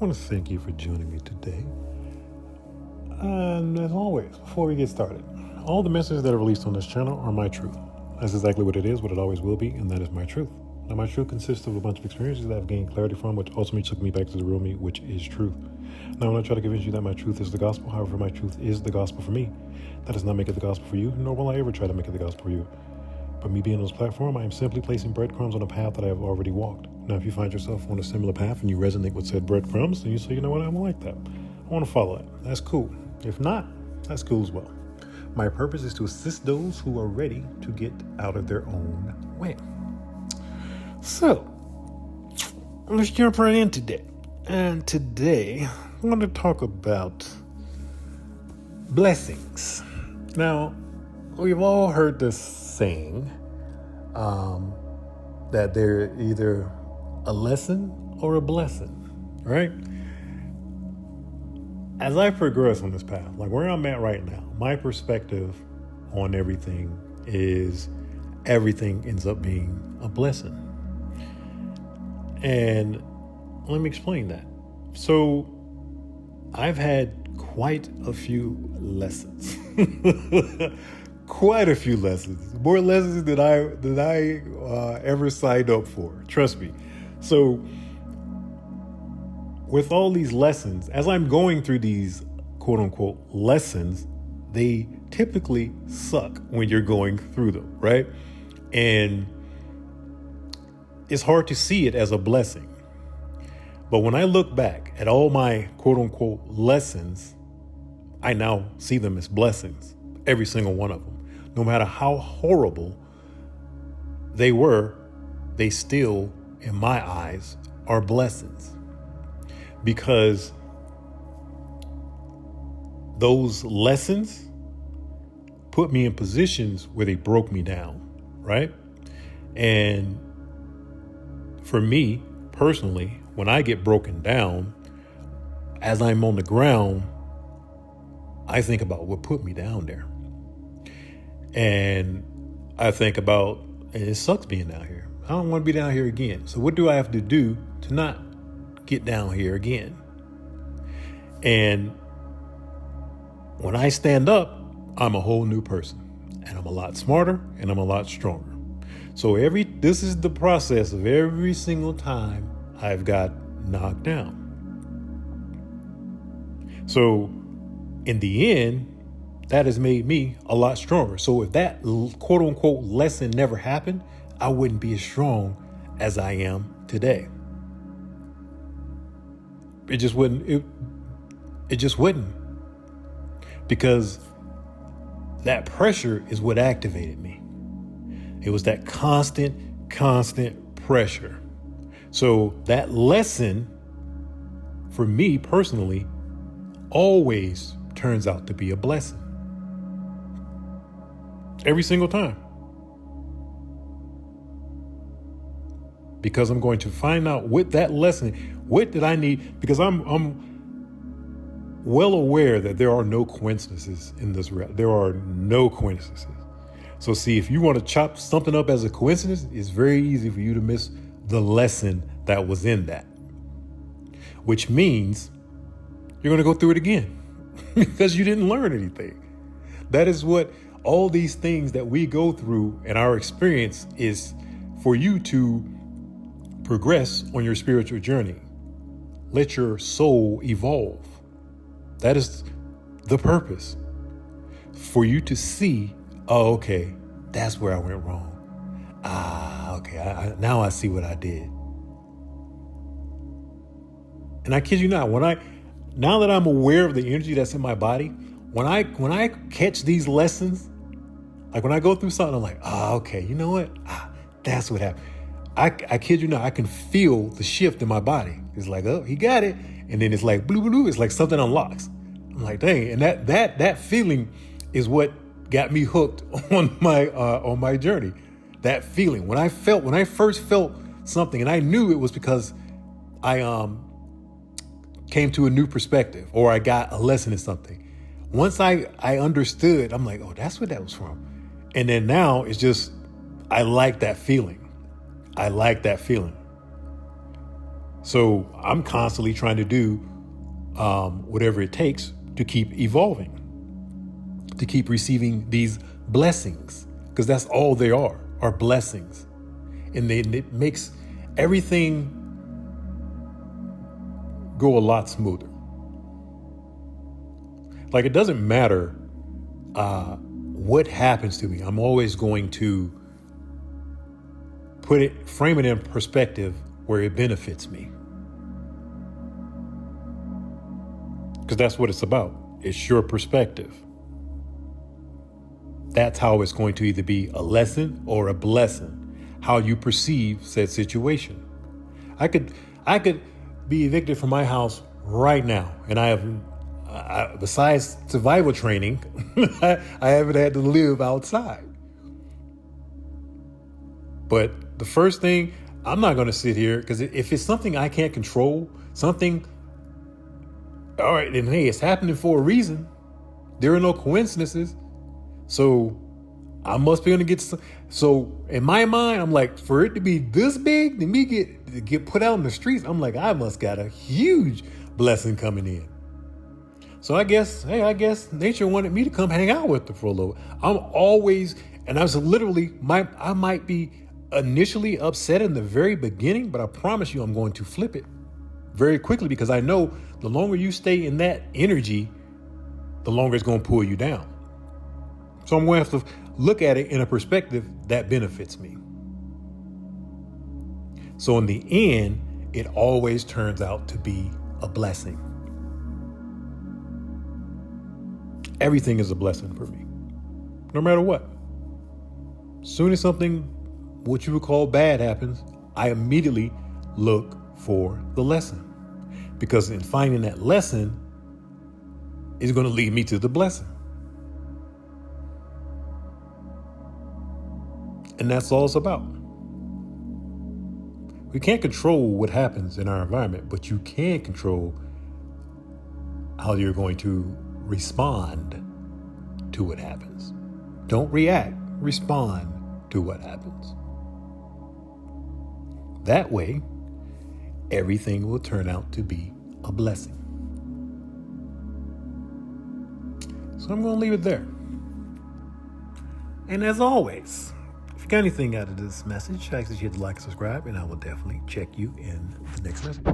want to thank you for joining me today. And as always, before we get started, all the messages that are released on this channel are my truth. That's exactly what it is, what it always will be, and that is my truth. Now, my truth consists of a bunch of experiences that I've gained clarity from, which ultimately took me back to the real me, which is truth. Now, when I try to convince you that my truth is the gospel, however, my truth is the gospel for me, that does not make it the gospel for you, nor will I ever try to make it the gospel for you. But me being on this platform, I am simply placing breadcrumbs on a path that I have already walked. Now, if you find yourself on a similar path and you resonate with said breadcrumbs, then you say, you know what, I don't like that. I want to follow it. That's cool. If not, that's cool as well. My purpose is to assist those who are ready to get out of their own way. So, let's jump right in today. And today, I want to talk about blessings. Now, we've all heard this saying that they're either a lesson or a blessing, right? As I progress on this path, like where I'm at right now, my perspective on everything is everything ends up being a blessing. And let me explain that. So I've had quite a few lessons. Quite a few lessons. More lessons than I ever signed up for. Trust me. So with all these lessons, as I'm going through these quote unquote lessons, they typically suck when you're going through them, right? And it's hard to see it as a blessing. But when I look back at all my quote unquote lessons, I now see them as blessings, every single one of them. No matter how horrible they were, they still, in my eyes, are blessings. Because those lessons put me in positions where they broke me down, right? And for me, personally, when I get broken down, as I'm on the ground, I think about what put me down there. And I think about, and it sucks being down here. I don't want to be down here again. So what do I have to do to not get down here again? And when I stand up, I'm a whole new person, and I'm a lot smarter and I'm a lot stronger. So this is the process of every single time I've got knocked down. So in the end, that has made me a lot stronger. So if that quote unquote lesson never happened, I wouldn't be as strong as I am today. It just wouldn't. It just wouldn't. Because that pressure is what activated me. It was that constant pressure. So that lesson, for me personally, always turns out to be a blessing. Every single time. Because I'm going to find out with that lesson, what did I need? Because I'm well aware that there are no coincidences in this realm. There are no coincidences. So see, if you want to chop something up as a coincidence, it's very easy for you to miss the lesson that was in that. Which means you're going to go through it again because you didn't learn anything. That is what all these things that we go through in our experience is for you to progress on your spiritual journey. Let your soul evolve. That is the purpose. For you to see, oh, okay, that's where I went wrong. Okay, now I see what I did. And I kid you not, now that I'm aware of the energy that's in my body, when I catch these lessons, like when I go through something, I'm like, okay, you know what? That's what happened. I kid you not, I can feel the shift in my body. It's like, oh, he got it. And then it's like, blue, blue, it's like something unlocks. I'm like, dang. And that feeling is what got me hooked on my journey. That feeling. When I first felt something, and I knew it was because I came to a new perspective, or I got a lesson in something. Once I understood, I'm like, oh, that's what that was from. And then now it's just, I like that feeling. So I'm constantly trying to do whatever it takes to keep evolving, to keep receiving these blessings, because that's all they are blessings. And it makes everything go a lot smoother. Like, it doesn't matter what happens to me. I'm always going to frame it in perspective where it benefits me. Because that's what it's about. It's your perspective. That's how it's going to either be a lesson or a blessing, how you perceive said situation. I could be evicted from my house right now, and I have, besides survival training, I haven't had to live outside. But the first thing, I'm not going to sit here, because if it's something I can't control, all right, then hey, it's happening for a reason. There are no coincidences. So I must be going to get some. So in my mind, I'm like, for it to be this big, to me get put out in the streets, I'm like, I must got a huge blessing coming in. So I guess nature wanted me to come hang out with her for a little. I'm always, and I was literally, I might be initially upset in the very beginning, but I promise you I'm going to flip it very quickly, because I know the longer you stay in that energy, the longer it's going to pull you down. So I'm going to have to look at it in a perspective that benefits me. So in the end, it always turns out to be a blessing. Everything is a blessing for me, no matter what. As soon as something, what you would call bad, happens, I immediately look for the lesson. Because in finding that lesson is going to lead me to the blessing. And that's all it's about. We can't control what happens in our environment, but you can control how you're going to respond to what happens. Don't react, respond to what happens. That way, everything will turn out to be a blessing. So I'm going to leave it there. And as always, if you got anything out of this message, I ask that you hit the like and subscribe, and I will definitely check you in the next message.